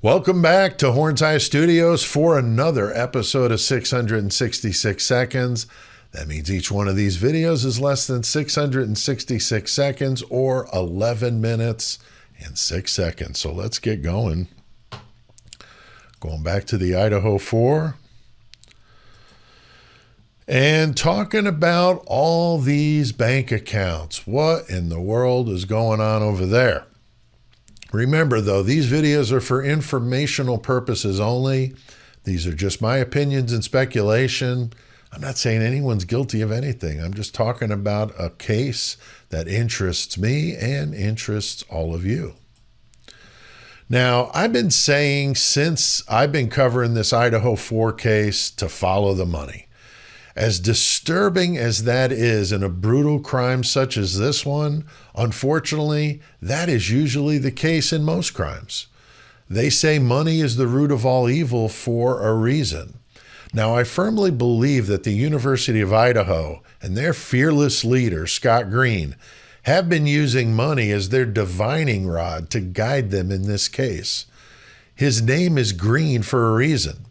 Welcome back to Horns Eye Studios for another episode of 666 Seconds. That means each one of these videos is less than 666 seconds or 11 minutes and 6 seconds. So let's get going. Going back to the Idaho 4 and talking about all these bank accounts. What in the world is going on over there? Remember, though, these videos are for informational purposes only. These are just my opinions and speculation. I'm not saying anyone's guilty of anything. I'm just talking about a case that interests me and interests all of you. Now, I've been saying since I've been covering this Idaho 4 case to follow the money. As disturbing as that is in a brutal crime such as this one, unfortunately, that is usually the case in most crimes. They say money is the root of all evil for a reason. Now, I firmly believe that the University of Idaho and their fearless leader, Scott Green, have been using money as their divining rod to guide them in this case. His name is Green for a reason.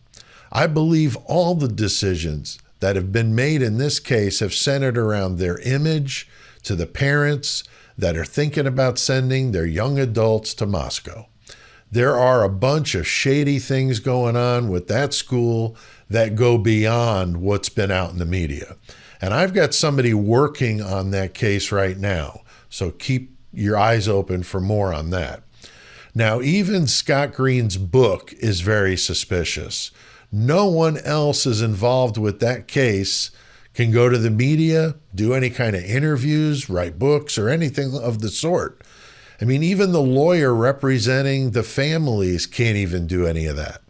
I believe all the decisions that have been made in this case have centered around their image to the parents that are thinking about sending their young adults to Moscow. There are a bunch of shady things going on with that school that go beyond what's been out in the media. And I've got somebody working on that case right now, so keep your eyes open for more on that. Now, even Scott Green's book is very suspicious. No one else is involved with that case can go to the media, do any kind of interviews, write books, or anything of the sort. I mean, even the lawyer representing the families can't even do any of that.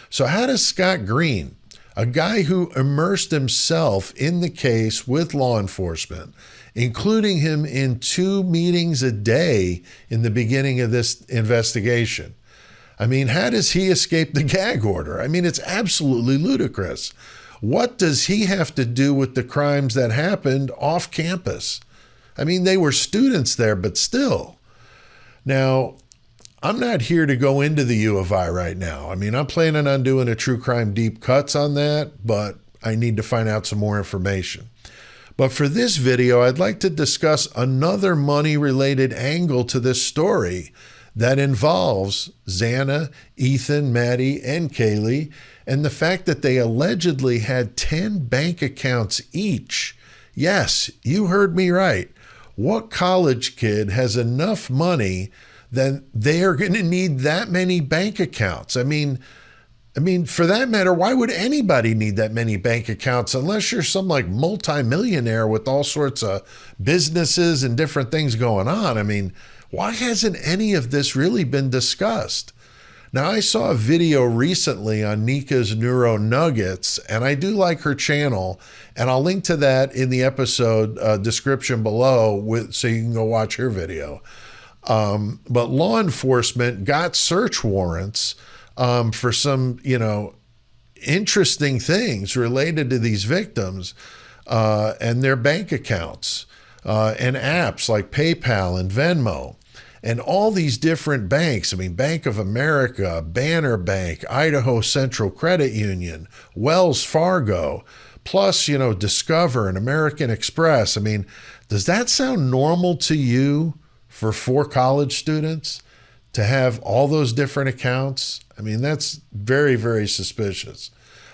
So how does Scott Green, a guy who immersed himself in the case with law enforcement, including him in 2 meetings a day in the beginning of this investigation, I mean, how does he escape the gag order? I mean, it's absolutely ludicrous. What does he have to do with the crimes that happened off campus? I mean, they were students there, but still. Now, I'm not here to go into the U of I right now. I mean, I'm planning on doing a true crime deep cuts on that, but I need to find out some more information. But for this video, I'd like to discuss another money-related angle to this story that involves Xana, Ethan, Maddie, and Kaylee, and the fact that they allegedly had 10 bank accounts each. Yes, you heard me right. What college kid has enough money that they are going to need that many bank accounts? I mean, for that matter, why would anybody need that many bank accounts unless you're some like multimillionaire with all sorts of businesses and different things going on? I mean, why hasn't any of this really been discussed? Now, I saw a video recently on Nika's Neuro Nuggets, and I do like her channel, and I'll link to that in the episode description below so you can go watch her video. But law enforcement got search warrants for some, interesting things related to these victims and their bank accounts and apps like PayPal and Venmo. And all these different banks, I mean, Bank of America, Banner Bank, Idaho Central Credit Union, Wells Fargo, plus, Discover and American Express. I mean, does that sound normal to you for 4 college students to have all those different accounts? I mean, that's very, very suspicious.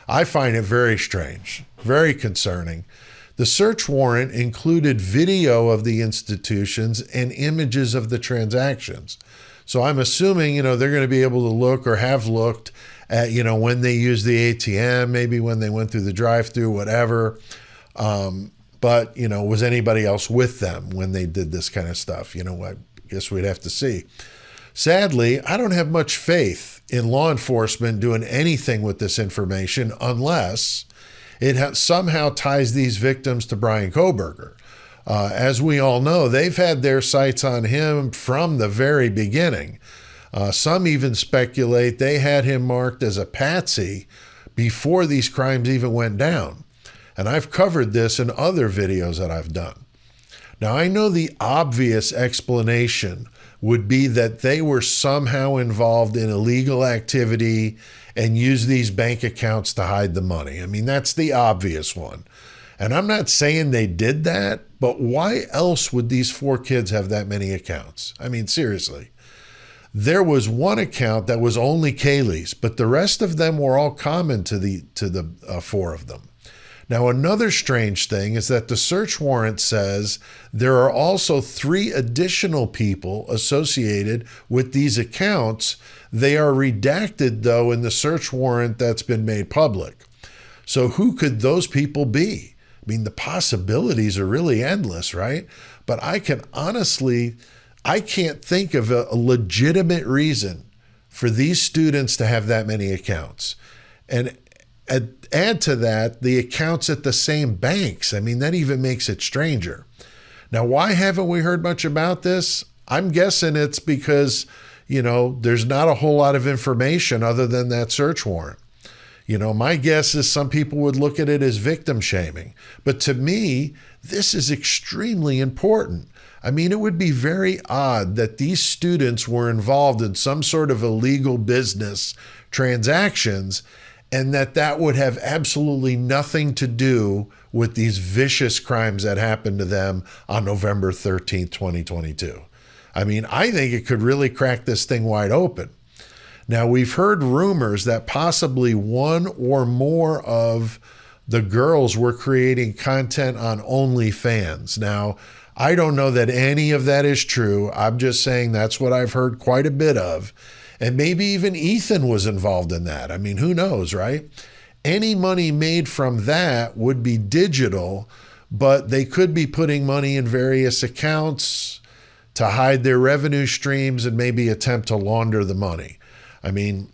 I find it very strange, very concerning. The search warrant included video of the institutions and images of the transactions. So I'm assuming, they're going to be able to look or have looked at, when they used the ATM, maybe when they went through the drive-through, whatever. But, was anybody else with them when they did this kind of stuff? I guess we'd have to see. Sadly, I don't have much faith in law enforcement doing anything with this information unless it somehow ties these victims to Bryan Kohberger. As we all know, they've had their sights on him from the very beginning. Some even speculate they had him marked as a patsy before these crimes even went down. And I've covered this in other videos that I've done. Now, I know the obvious explanation would be that they were somehow involved in illegal activity and used these bank accounts to hide the money. I mean, that's the obvious one. And I'm not saying they did that, but why else would these 4 kids have that many accounts? I mean, seriously. There was one account that was only Kaylee's, but the rest of them were all common to the 4 of them. Now, another strange thing is that the search warrant says there are also 3 additional people associated with these accounts. They are redacted, though, in the search warrant that's been made public. So who could those people be? I mean, the possibilities are really endless, right? But I can't think of a legitimate reason for these students to have that many accounts. And add to that the accounts at the same banks. I mean, that even makes it stranger. Now, why haven't we heard much about this? I'm guessing it's because, there's not a whole lot of information other than that search warrant. My guess is some people would look at it as victim shaming. But to me, this is extremely important. I mean, it would be very odd that these students were involved in some sort of illegal business transactions and that would have absolutely nothing to do with these vicious crimes that happened to them on November 13th, 2022. I mean, I think it could really crack this thing wide open. Now, we've heard rumors that possibly one or more of the girls were creating content on OnlyFans. Now, I don't know that any of that is true. I'm just saying that's what I've heard quite a bit of. And maybe even Ethan was involved in that. I mean, who knows, right? Any money made from that would be digital, but they could be putting money in various accounts to hide their revenue streams and maybe attempt to launder the money. I mean,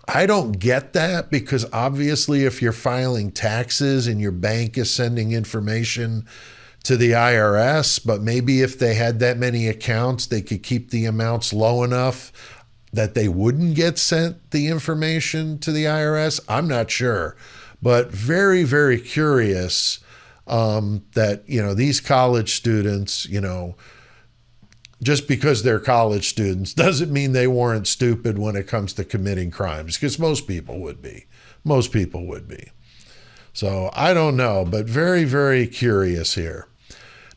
I don't get that because obviously if you're filing taxes and your bank is sending information to the IRS, but maybe if they had that many accounts, they could keep the amounts low enough that they wouldn't get sent the information to the IRS. I'm not sure, but very, very curious that, these college students, just because they're college students doesn't mean they weren't stupid when it comes to committing crimes, because most people would be. Most people would be. So I don't know, but very, very curious here.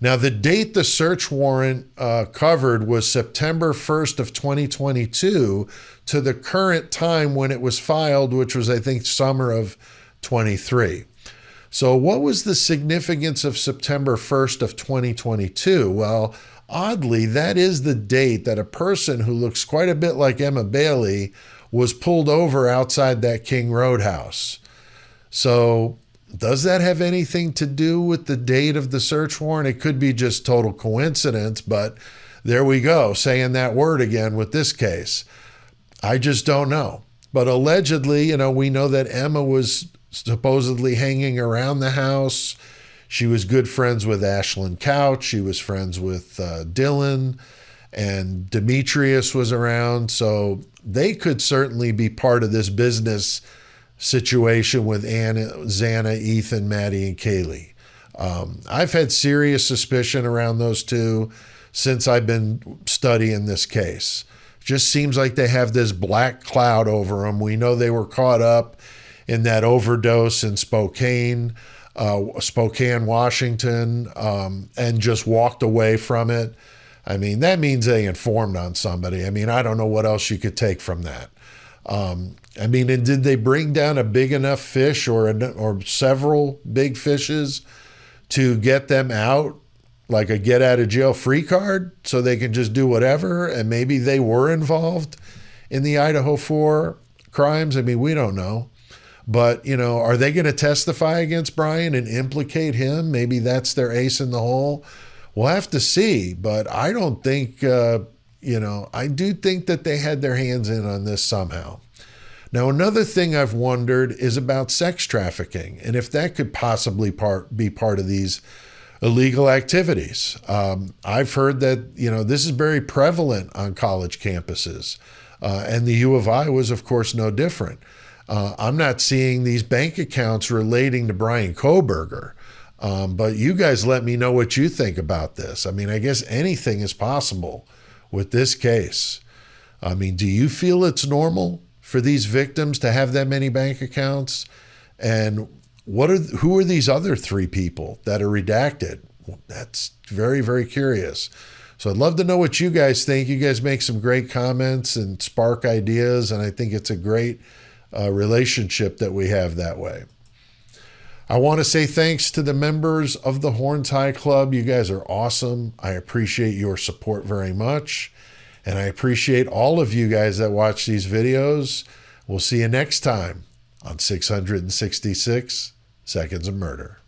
Now, the date the search warrant covered was September 1st of 2022 to the current time when it was filed, which was, I think, summer of 23. So what was the significance of September 1st of 2022? Well, oddly, that is the date that a person who looks quite a bit like Emma Bailey was pulled over outside that King Road house. So does that have anything to do with the date of the search warrant? It could be just total coincidence, but there we go, saying that word again with this case. I just don't know. But allegedly, we know that Emma was supposedly hanging around the house. She was good friends with Ashlyn Couch. She was friends with Dylan, and Demetrius was around. So they could certainly be part of this business situation with Anna, Xana, Ethan, Maddie, and Kaylee. I've had serious suspicion around those two since I've been studying this case. Just seems like they have this black cloud over them. We know they were caught up in that overdose in Spokane, Washington, and just walked away from it. I mean, that means they informed on somebody. I mean, I don't know what else you could take from that. I mean, and did they bring down a big enough fish or several big fishes to get them out, like a get out of jail free card, so they can just do whatever? And maybe they were involved in the Idaho 4 crimes. I mean, we don't know. But, are they going to testify against Brian and implicate him? Maybe that's their ace in the hole. We'll have to see. But I don't think, I do think that they had their hands in on this somehow. Now, another thing I've wondered is about sex trafficking and if that could possibly be part of these illegal activities. I've heard that, this is very prevalent on college campuses. And the U of I was, of course, no different. I'm not seeing these bank accounts relating to Brian Kohberger, but you guys let me know what you think about this. I mean, I guess anything is possible with this case. I mean, do you feel it's normal for these victims to have that many bank accounts? And who are these other 3 people that are redacted? Well, that's very, very curious. So I'd love to know what you guys think. You guys make some great comments and spark ideas, and I think it's a great relationship that we have that way. I want to say thanks to the members of the Horns High Club. You guys are awesome. I appreciate your support very much. And I appreciate all of you guys that watch these videos. We'll see you next time on 666 Seconds of Murder.